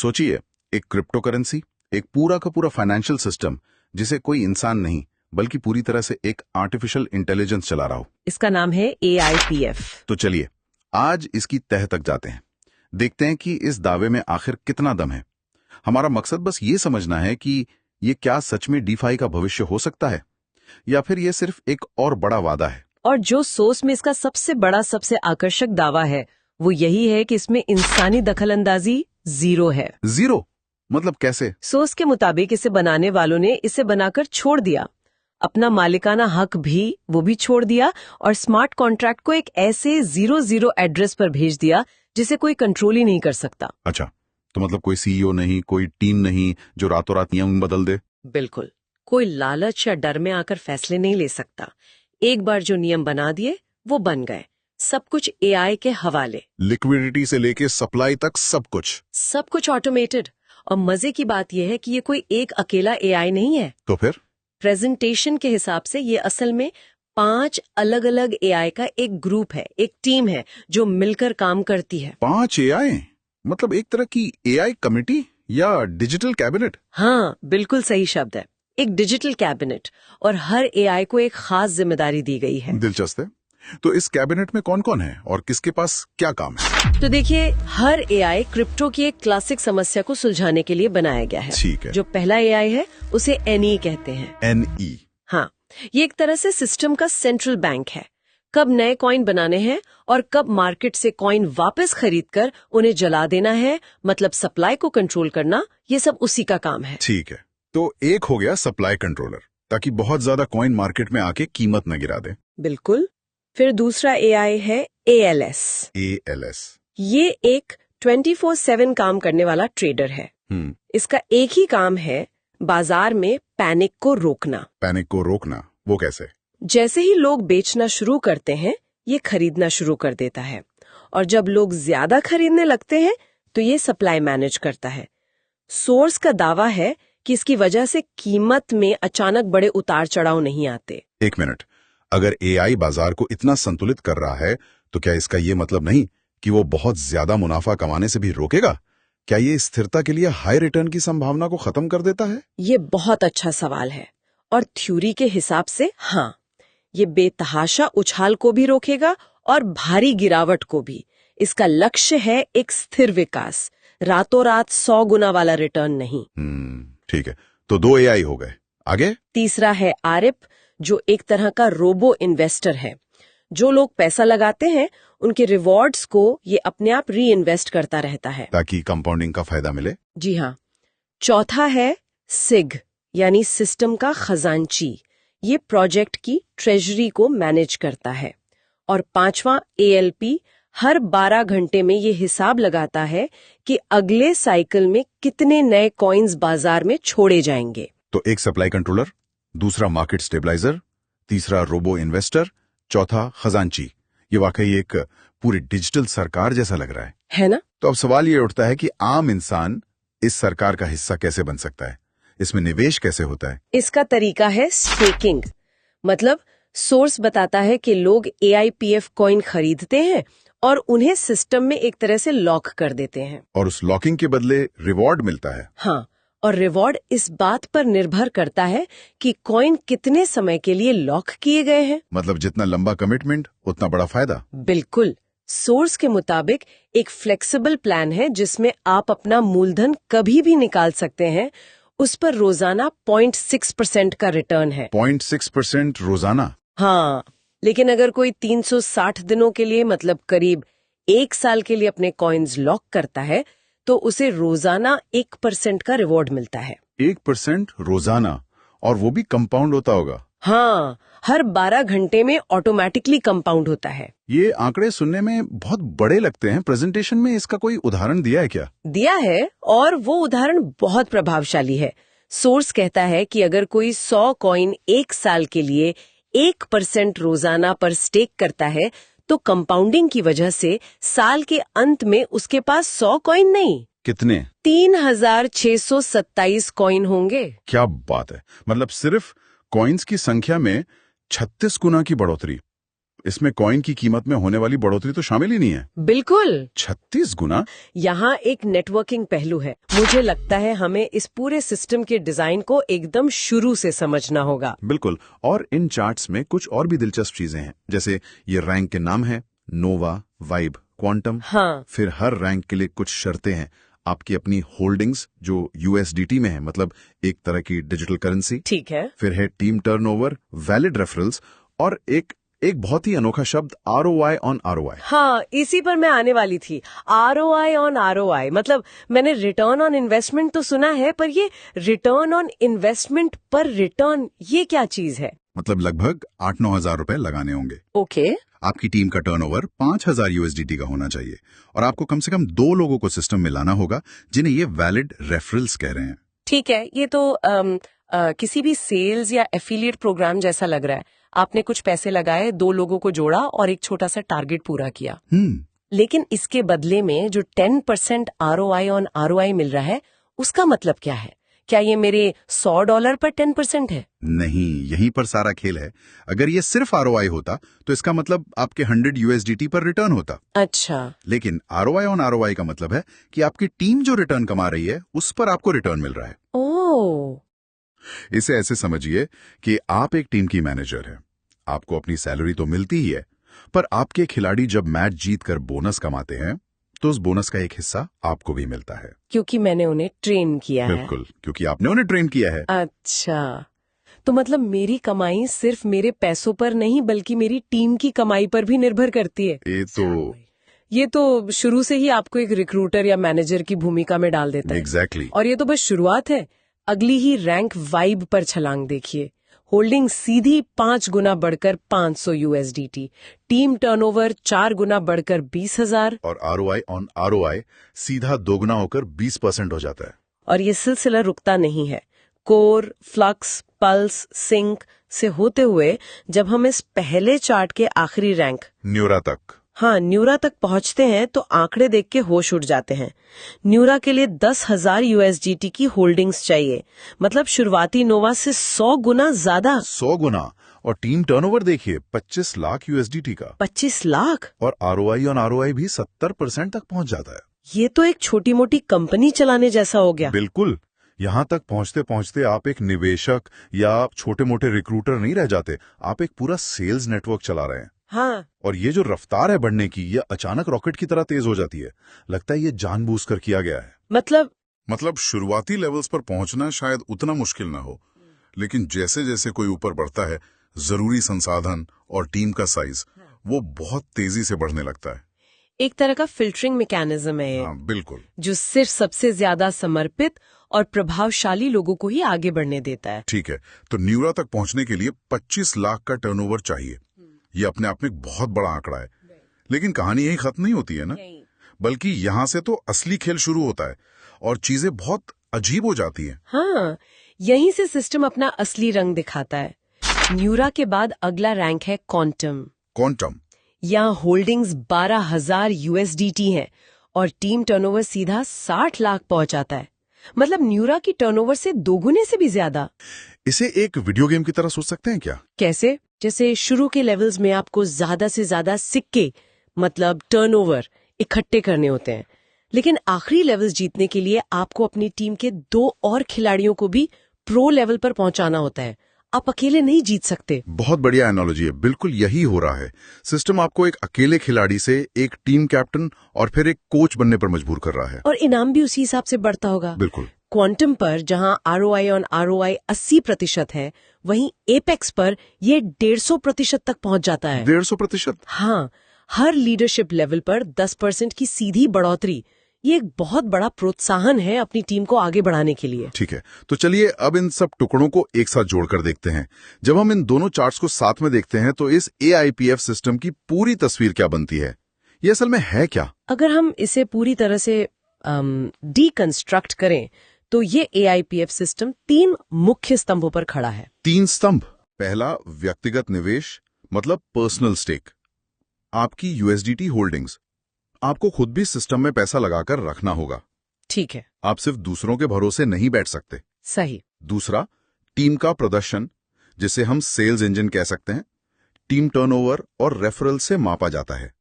सोचिए, एक crypto currency, एक पूरा का पूरा फाइनेंशियल सिस्टम जिसे कोई इंसान नहीं बल्कि पूरी तरह से एक आर्टिफिशियल इंटेलिजेंस चला रहा हो। इसका नाम है AIPF। तो चलिए आज इसकी तह तक जाते हैं, देखते हैं कि इस दावे में आखिर कितना दम है। हमारा मकसद बस ये समझना है कि ये क्या सच में डीफाई का भविष्य हो सकता है या फिर ये सिर्फ एक और बड़ा वादा है। और जो सोर्स में इसका सबसे बड़ा, सबसे आकर्षक दावा है वो यही है कि इसमें इंसानी दखलंदाजी जीरो है। जीरो मतलब कैसे? सोर्स के मुताबिक इसे बनाने वालों ने इसे बनाकर छोड़ दिया, अपना मालिकाना हक भी वो भी छोड़ दिया और स्मार्ट कॉन्ट्रैक्ट को एक ऐसे 00 एड्रेस पर भेज दिया जिसे कोई कंट्रोल ही नहीं कर सकता। अच्छा, तो मतलब कोई सीईओ नहीं, कोई टीम नहीं जो रातों रात नियम बदल दे। बिल्कुल, कोई लालच या डर में आकर फैसले नहीं ले सकता। एक बार जो नियम बना दिए वो बन गए, सब कुछ AI के हवाले। लिक्विडिटी से लेके सप्लाई तक सब कुछ ऑटोमेटेड। और मजे की बात यह है कि ये कोई एक अकेला AI नहीं है। तो फिर प्रेजेंटेशन के हिसाब से ये असल में 5 अलग अलग AI का एक ग्रुप है, एक टीम है जो मिलकर काम करती है। 5 AI? मतलब एक तरह की AI कमेटी या डिजिटल कैबिनेट? हाँ, बिल्कुल सही शब्द है, एक डिजिटल कैबिनेट। और हर AI को एक खास जिम्मेदारी दी गई है। दिलचस्प है। तो इस कैबिनेट में कौन कौन है और किसके पास क्या काम है? तो देखिए, हर AI क्रिप्टो की एक क्लासिक समस्या को सुलझाने के लिए बनाया गया है। ठीक है। जो पहला AI है उसे NE कहते हैं। NE? हाँ, ये एक तरह से सिस्टम का सेंट्रल बैंक है। कब नए कॉइन बनाने हैं और कब मार्केट से कॉइन वापस खरीदकर उन्हें जला देना है, मतलब सप्लाई को कंट्रोल करना, ये सब उसी का काम है। ठीक है, तो एक हो गया सप्लाई कंट्रोलर, ताकि बहुत ज्यादा कॉइन मार्केट में आके कीमत न गिरा दे। बिल्कुल। फिर दूसरा AI है ALS। ALS? ये एक 24/7 काम करने वाला ट्रेडर है। इसका एक ही काम है, बाजार में पैनिक को रोकना। पैनिक को रोकना? वो कैसे? जैसे ही लोग बेचना शुरू करते हैं, ये खरीदना शुरू कर देता है। और जब लोग ज्यादा खरीदने लगते हैं तो ये सप्लाई मैनेज करता है। सोर्स का दावा है कि इसकी वजह से कीमत में अचानक बड़े उतार चढ़ाव नहीं आते। एक मिनट, अगर AI बाजार को इतना संतुलित कर रहा है तो क्या इसका ये मतलब नहीं कि वो बहुत ज्यादा मुनाफा कमाने से भी रोकेगा? क्या ये स्थिरता के लिए हाई रिटर्न की संभावना को खत्म कर देता है? ये बहुत अच्छा सवाल है और थ्योरी के हिसाब से हाँ, ये बेतहाशा उछाल को भी रोकेगा और भारी गिरावट को भी। इसका लक्ष्य है एक स्थिर विकास, रातों रात 100 गुना वाला रिटर्न नहीं। ठीक है, तो 2 AI हो गए, आगे? तीसरा है ARIP, जो एक तरह का रोबो इन्वेस्टर है। जो लोग पैसा लगाते हैं उनके रिवॉर्ड्स को ये अपने आप री इन्वेस्ट करता रहता है, ताकि कंपाउंडिंग का फायदा मिले। जी हाँ। चौथा है SIG, यानी सिस्टम का खजांची। ये प्रोजेक्ट की ट्रेजरी को मैनेज करता है। और पांचवा ALP, हर 12 घंटे में ये हिसाब लगाता है कि अगले साइकिल में कितने नए कॉइन्स बाजार में छोड़े जाएंगे। तो एक सप्लाई कंट्रोलर, दूसरा मार्केट स्टेबलाइजर, तीसरा रोबो इन्वेस्टर, चौथा खजांची। ये वाकई एक पूरी डिजिटल सरकार जैसा लग रहा है ना? तो अब सवाल ये उठता है कि आम इंसान इस सरकार का हिस्सा कैसे बन सकता है? इसमें निवेश कैसे होता है? इसका तरीका है स्टेकिंग। मतलब सोर्स बताता है कि लोग AIPF कॉइन खरीदते हैं और उन्हें सिस्टम में एक तरह से लॉक कर देते हैं। और उस लॉकिंग के बदले रिवॉर्ड मिलता है? हाँ, और रिवॉर्ड इस बात पर निर्भर करता है कि कॉइन कितने समय के लिए लॉक किए गए हैं। मतलब जितना लंबा कमिटमेंट उतना बड़ा फायदा। बिल्कुल। सोर्स के मुताबिक एक फ्लेक्सिबल प्लान है जिसमें आप अपना मूलधन कभी भी निकाल सकते हैं। उस पर रोजाना 0.6% का रिटर्न है। 0.6% रोजाना? हाँ, लेकिन अगर कोई 360 दिनों के लिए, मतलब करीब 1 साल के लिए अपने कॉइन्स लॉक करता है तो उसे रोजाना 1% का रिवॉर्ड मिलता है। 1% रोजाना? और वो भी कंपाउंड होता होगा? हाँ, हर 12 घंटे में ऑटोमेटिकली कंपाउंड होता है। ये आंकड़े सुनने में बहुत बड़े लगते हैं। प्रेजेंटेशन में इसका कोई उदाहरण दिया है क्या? दिया है, और वो उदाहरण बहुत प्रभावशाली है। सोर्स कहता है कि अगर कोई 100 कॉइन 1 साल के लिए 1% रोजाना पर स्टेक करता है तो कंपाउंडिंग की वजह से साल के अंत में उसके पास 100 कॉइन नहीं, कितने? 3627 कॉइन होंगे। क्या बात है! मतलब सिर्फ कॉइन्स की संख्या में 36 गुना की बढ़ोतरी। इसमें कॉइन की कीमत में होने वाली बढ़ोतरी तो शामिल ही नहीं है। बिल्कुल। 36 गुना? यहाँ एक नेटवर्किंग पहलू है। मुझे लगता है हमें इस पूरे सिस्टम के डिजाइन को एकदम शुरू से समझना होगा। बिल्कुल। और इन चार्ट्स में कुछ और भी दिलचस्प चीजें हैं, जैसे ये रैंक के नाम है, नोवा, वाइब, क्वांटम। हाँ। फिर हर रैंक के लिए कुछ शर्तें हैं, आपकी अपनी होल्डिंग्स जो यूएसडीटी में है, मतलब एक तरह की डिजिटल करेंसी। ठीक है। फिर है टीम टर्नओवर, वैलिड रेफरल्स, और एक बहुत ही अनोखा शब्द आरओआई ऑन आरओआई। हाँ, इसी पर मैं आने वाली थी। आरओआई ऑन आरओआई, मतलब मैंने रिटर्न ऑन इन्वेस्टमेंट तो सुना है, पर ये रिटर्न ऑन इन्वेस्टमेंट पर रिटर्न, ये क्या चीज है? मतलब लगभग 8-9 हजार रुपए लगाने होंगे। ओके। आपकी टीम का टर्नओवर 5,000 यूएसडीटी का होना चाहिए, और आपको कम से कम 2 लोगों को सिस्टम में लाना होगा जिन्हें ये वैलिड रेफरल्स कह रहे हैं। ठीक है, ये तो किसी भी सेल्स या एफिलिएट प्रोग्राम जैसा लग रहा है। आपने कुछ पैसे लगाए, 2 लोगों को जोड़ा और एक छोटा सा टारगेट पूरा किया। लेकिन इसके बदले में जो 10% आरओआई ऑन आरओआई मिल रहा है, उसका मतलब क्या है? क्या ये मेरे $100 पर 10% है? नहीं, यहीं पर सारा खेल है। अगर ये सिर्फ आरओआई होता तो इसका मतलब आपके 100 यूएसडीटी पर रिटर्न होता। अच्छा। लेकिन आरओआई ऑन आरओआई का मतलब है कि आपकी टीम जो रिटर्न कमा रही है उस पर आपको रिटर्न मिल रहा है। ओह। इसे ऐसे समझिए कि आप एक टीम की मैनेजर हैं, आपको अपनी सैलरी तो मिलती ही है, पर आपके खिलाड़ी जब मैच जीतकर बोनस कमाते हैं तो उस बोनस का एक हिस्सा आपको भी मिलता है। क्योंकि मैंने उन्हें ट्रेन किया है। बिल्कुल, क्योंकि आपने उन्हें ट्रेन किया है। अच्छा, तो मतलब मेरी कमाई सिर्फ मेरे पैसों पर नहीं बल्कि मेरी टीम की कमाई पर भी निर्भर करती है। ये तो शुरू से ही आपको एक रिक्रूटर या मैनेजर की भूमिका में डाल देता है। एग्जैक्टली। और ये तो बस शुरुआत है। अगली ही रैंक वाइब पर छलांग देखिए। होल्डिंग सीधी 5 गुना बढ़कर 500 यूएसडीटी, टीम टर्नओवर 4 गुना बढ़कर 20,000, और आरओआई ऑन आरओआई सीधा 2 गुना होकर 20% हो जाता है। और ये सिलसिला रुकता नहीं है। कोर, फ्लक्स, पल्स, सिंक से होते हुए जब हम इस पहले चार्ट के आखिरी रैंक न्यूरा तक पहुंचते हैं तो आंकड़े देख के होश उड़ जाते हैं। न्यूरा के लिए 10,000 यूएसडीटी की होल्डिंग्स चाहिए, मतलब शुरुआती नोवा से 100 गुना ज्यादा। 100 गुना। और टीम टर्नओवर देखिए, 25 लाख यूएसडीटी का। 25 लाख? और आरओआई ऑन आरओआई भी 70% तक पहुंच जाता है। ये तो एक छोटी मोटी कंपनी चलाने जैसा हो गया। बिल्कुल। यहाँ तक पहुँचते पहुँचते आप एक निवेशक या छोटे मोटे रिक्रूटर नहीं रह जाते, आप एक पूरा सेल्स नेटवर्क चला रहे हैं। हाँ। और ये जो रफ्तार है बढ़ने की, ये अचानक रॉकेट की तरह तेज हो जाती है। लगता है ये जानबूझकर किया गया है। मतलब शुरुआती लेवल्स पर पहुंचना शायद उतना मुश्किल ना हो, लेकिन जैसे जैसे कोई ऊपर बढ़ता है, जरूरी संसाधन और टीम का साइज वो बहुत तेजी से बढ़ने लगता है। एक तरह का फिल्टरिंग मैकेनिज्म है ये। हाँ, बिल्कुल। जो सिर्फ सबसे ज्यादा समर्पित और प्रभावशाली लोगों को ही आगे बढ़ने देता है। ठीक है, तो न्यूरा तक पहुंचने के लिए 25 लाख का टर्नओवर चाहिए। ये अपने आप में एक बहुत बड़ा आंकड़ा है। लेकिन कहानी यही खत्म नहीं होती है ना, बल्कि यहाँ से तो असली खेल शुरू होता है और चीजें बहुत अजीब हो जाती हैं। हाँ, यहीं से सिस्टम अपना असली रंग दिखाता है। न्यूरा के बाद अगला रैंक है क्वांटम। यहाँ होल्डिंग्स 12,000 यूएसडीटी हैं और टीम टर्नओवर सीधा 60 लाख पहुंच जाता है। मतलब न्यूरा की टर्नओवर से 2 गुने से भी ज्यादा। इसे एक वीडियो गेम की तरह सोच सकते हैं क्या? कैसे? जैसे शुरू के लेवल्स में आपको ज्यादा से ज्यादा सिक्के, मतलब टर्नओवर, इकट्ठे करने होते हैं, लेकिन आखिरी लेवल्स जीतने के लिए आपको अपनी टीम के 2 और खिलाड़ियों को भी प्रो लेवल पर पहुंचाना होता है। आप अकेले नहीं जीत सकते। बहुत बढ़िया एनालॉजी है, बिल्कुल यही हो रहा है। सिस्टम आपको एक अकेले खिलाड़ी से एक टीम कैप्टन और फिर एक कोच बनने पर मजबूर कर रहा है। और इनाम भी उसी हिसाब से बढ़ता होगा। बिल्कुल। क्वांटम पर जहां आरओआई ऑन आरओआई 80% है, वहीं एपेक्स पर ये 150% तक पहुंच जाता है। 150%? हाँ, हर लीडरशिप लेवल पर 10% की सीधी बढ़ोतरी। ये एक बहुत बड़ा प्रोत्साहन है अपनी टीम को आगे बढ़ाने के लिए। ठीक है, तो चलिए अब इन सब टुकड़ों को एक साथ जोड़कर देखते हैं। जब हम इन दोनों चार्ट्स को साथ में देखते हैं तो इस एआईपीएफ सिस्टम की पूरी तस्वीर क्या बनती है? ये असल में है क्या? अगर हम इसे पूरी तरह से डीकंस्ट्रक्ट करें तो ये एआईपीएफ सिस्टम 3 मुख्य स्तंभों पर खड़ा है। 3 स्तंभ। पहला, व्यक्तिगत निवेश, मतलब पर्सनल स्टेक। आपकी यूएसडीटी होल्डिंग्स। आपको खुद भी सिस्टम में पैसा लगाकर रखना होगा। ठीक है। आप सिर्फ दूसरों के भरोसे नहीं बैठ सकते। सही। दूसरा, टीम का प्रदर्शन, जिसे हम सेल्स इंजन कह सकते हैं। टीम टर्नओवर और रेफरल से मापा जाता है।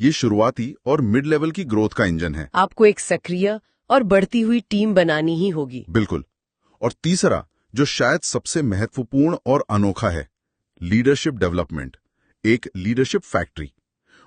ये शुरुआती और मिड लेवल की ग्रोथ का इंजन है। आपको एक सक्रिय और बढ़ती हुई टीम बनानी ही होगी। बिल्कुल। और तीसरा, जो शायद सबसे महत्वपूर्ण और अनोखा है, लीडरशिप डेवलपमेंट, एक लीडरशिप फैक्ट्री।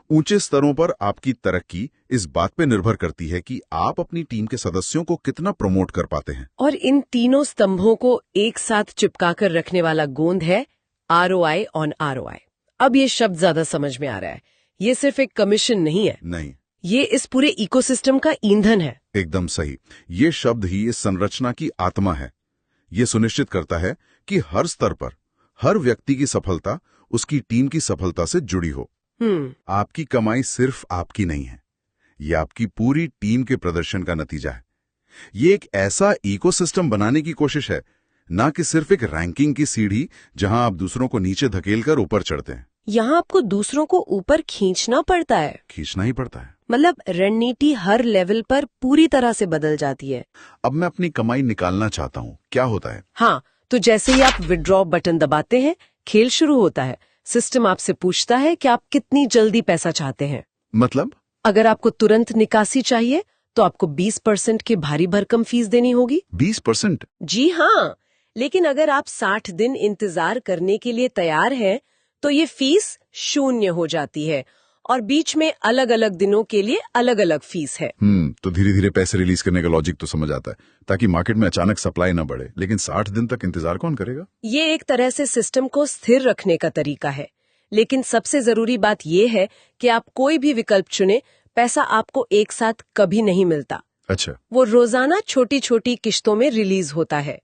ऊंचे स्तरों पर आपकी तरक्की इस बात पे निर्भर करती है कि आप अपनी टीम के सदस्यों को कितना प्रमोट कर पाते हैं। और इन तीनों स्तंभों को एक साथ चिपकाकर रखने वाला गोंद है ROI ऑन ROI। अब ये शब्द ज्यादा समझ में आ रहा है। ये सिर्फ एक कमीशन नहीं है, नहीं, ये इस पूरे इकोसिस्टम का ईंधन है। एकदम सही। ये शब्द ही इस संरचना की आत्मा है। ये सुनिश्चित करता है कि हर स्तर पर हर व्यक्ति की सफलता उसकी टीम की सफलता से जुड़ी हो। आपकी कमाई सिर्फ आपकी नहीं है, ये आपकी पूरी टीम के प्रदर्शन का नतीजा है। ये एक ऐसा इकोसिस्टम बनाने की कोशिश है, ना कि सिर्फ एक रैंकिंग की सीढ़ी जहां आप दूसरों को नीचे धकेलकर ऊपर चढ़ते हैं। यहाँ आपको दूसरों को ऊपर खींचना पड़ता है। खींचना ही पड़ता है। मतलब रणनीति हर लेवल पर पूरी तरह से बदल जाती है। अब मैं अपनी कमाई निकालना चाहता हूँ, क्या होता है? हाँ, तो जैसे ही आप विड्रॉ बटन दबाते हैं, खेल शुरू होता है। सिस्टम आपसे पूछता है कि आप कितनी जल्दी पैसा चाहते हैं। मतलब? अगर आपको तुरंत निकासी चाहिए तो आपको 20% की भारी भरकम फीस देनी होगी। 20%? जी हाँ, लेकिन अगर आप 60 दिन इंतजार करने के लिए तैयार हैं तो ये फीस 0 हो जाती है और बीच में अलग अलग दिनों के लिए अलग अलग फीस है। तो धीरे धीरे पैसे रिलीज करने का लॉजिक तो समझ आता है, ताकि मार्केट में अचानक सप्लाई ना बढ़े। लेकिन 60 दिन तक इंतजार कौन करेगा? ये एक तरह से सिस्टम को स्थिर रखने का तरीका है। लेकिन सबसे जरूरी बात ये है कि आप कोई भी विकल्प चुने, पैसा आपको एक साथ कभी नहीं मिलता। अच्छा। वो रोजाना छोटी छोटी किश्तों में रिलीज होता है।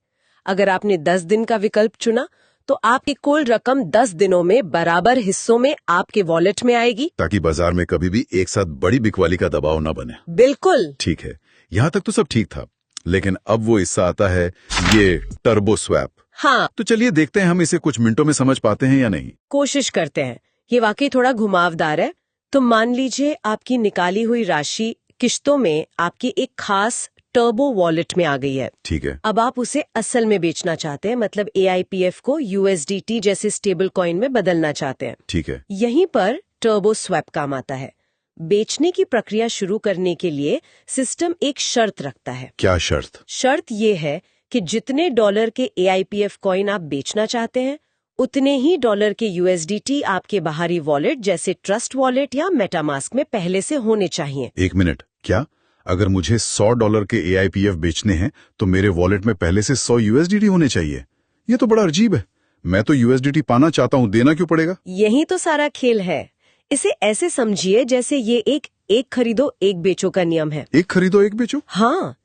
अगर आपने 10 दिन का विकल्प चुना तो आपकी कुल रकम 10 दिनों में बराबर हिस्सों में आपके वॉलेट में आएगी, ताकि बाजार में कभी भी एक साथ बड़ी बिकवाली का दबाव न बने। बिल्कुल ठीक है, यहाँ तक तो सब ठीक था, लेकिन अब वो हिस्सा आता है, ये टर्बो स्वैप। हाँ, तो चलिए देखते हैं हम इसे कुछ मिनटों में समझ पाते हैं या नहीं। कोशिश करते हैं। ये वाकई थोड़ा घुमावदार है। तो मान लीजिए आपकी निकाली हुई राशि किश्तों में आपकी एक खास टर्बो वॉलेट में आ गई है। ठीक है। अब आप उसे असल में बेचना चाहते हैं, मतलब AIPF को USDT जैसे स्टेबल कॉइन में बदलना चाहते हैं। ठीक है। यहीं पर टर्बो स्वैप काम आता है। बेचने की प्रक्रिया शुरू करने के लिए सिस्टम एक शर्त रखता है। क्या शर्त? शर्त ये है कि जितने डॉलर के AIPF कॉइन आप बेचना चाहते हैं, उतने ही डॉलर के USDT आपके बाहरी वॉलेट जैसे ट्रस्ट वॉलेट या मेटामास्क में पहले से होने चाहिए। एक मिनट, क्या अगर मुझे $100 के AIPF बेचने हैं तो मेरे वॉलेट में पहले से 100 USDT होने चाहिए? ये तो बड़ा अजीब है। मैं तो USDT पाना चाहता हूँ, देना क्यों पड़ेगा? यही तो सारा खेल है। इसे ऐसे समझिए जैसे ये एक खरीदो एक बेचो का नियम है। एक खरीदो एक बेचो? हाँ,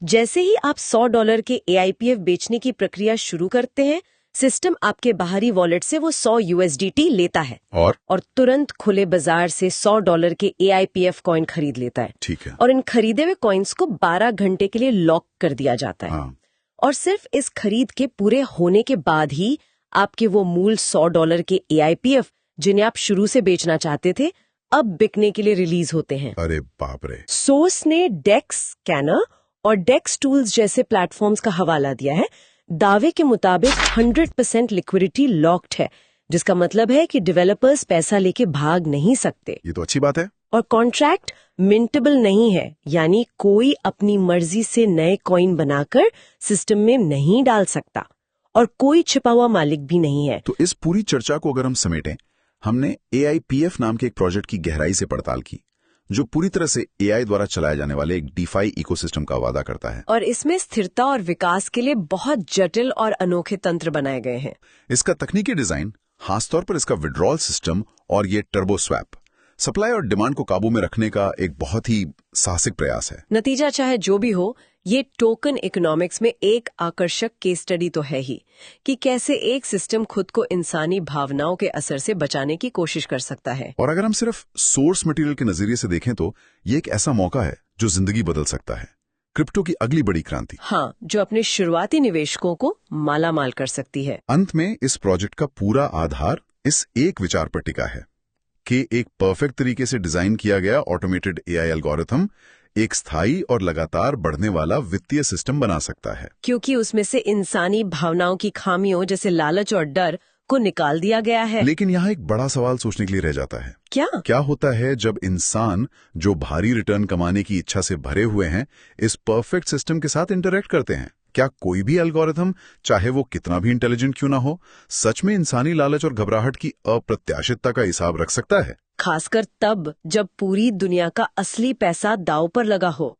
जैसे ही आप $100 के AIPF बेचने की प्रक्रिया शुरू करते हैं, सिस्टम आपके बाहरी वॉलेट से वो 100 USDT लेता है और तुरंत खुले बाजार से $100 के AIPF कॉइन खरीद लेता है। ठीक है। और इन खरीदे हुए कॉइन्स को 12 घंटे के लिए लॉक कर दिया जाता है। हाँ। और सिर्फ इस खरीद के पूरे होने के बाद ही आपके वो मूल $100 के AIPF, जिन्हें आप शुरू से बेचना चाहते थे, अब बिकने के लिए रिलीज होते हैं। अरे बाप रे। सोर्स ने डेक्स स्कैनर और डेक्स टूल्स जैसे प्लेटफॉर्म्स का हवाला दिया है। दावे के मुताबिक 100% लिक्विडिटी लॉक्ड है, जिसका मतलब है कि डेवलपर्स पैसा लेके भाग नहीं सकते। ये तो अच्छी बात है। और कॉन्ट्रैक्ट मिंटेबल नहीं है, यानी कोई अपनी मर्जी से नए कॉइन बनाकर सिस्टम में नहीं डाल सकता और कोई छिपा हुआ मालिक भी नहीं है। तो इस पूरी चर्चा को अगर हम समेटें, हमने AIPF नाम के एक प्रोजेक्ट की गहराई से पड़ताल की, जो पूरी तरह से AI द्वारा चलाए जाने वाले एक DeFi इकोसिस्टम का वादा करता है। और इसमें स्थिरता और विकास के लिए बहुत जटिल और अनोखे तंत्र बनाए गए हैं। इसका तकनीकी डिजाइन, खासतौर पर इसका विड्रॉल सिस्टम और ये टर्बो स्वैप, सप्लाई और डिमांड को काबू में रखने का एक बहुत ही साहसिक प्रयास है। नतीजा चाहे जो भी हो, ये टोकन इकोनॉमिक्स में एक आकर्षक केस स्टडी तो है ही कि कैसे एक सिस्टम खुद को इंसानी भावनाओं के असर से बचाने की कोशिश कर सकता है। और अगर हम सिर्फ सोर्स मटेरियल के नजरिए से देखें तो ये एक ऐसा मौका है जो जिंदगी बदल सकता है। क्रिप्टो की अगली बड़ी क्रांति। हाँ, जो अपने शुरुआती निवेशकों को माला माल कर सकती है। अंत में इस प्रोजेक्ट का पूरा आधार इस एक विचार पर टिका है कि एक परफेक्ट तरीके से डिजाइन किया गया ऑटोमेटेड AI एल्गोरिथम एक स्थायी और लगातार बढ़ने वाला वित्तीय सिस्टम बना सकता है, क्योंकि उसमें से इंसानी भावनाओं की खामियों जैसे लालच और डर को निकाल दिया गया है। लेकिन यहाँ एक बड़ा सवाल सोचने के लिए रह जाता है। क्या होता है जब इंसान जो भारी रिटर्न कमाने की इच्छा से भरे हुए हैं इस परफेक्ट सिस्टम के साथ इंटरेक्ट करते हैं? क्या कोई भी एल्गोरिथम, चाहे वो कितना भी इंटेलिजेंट क्यों ना हो, सच में इंसानी लालच और घबराहट की अप्रत्याशितता का हिसाब रख सकता है? खासकर तब जब पूरी दुनिया का असली पैसा दांव पर लगा हो।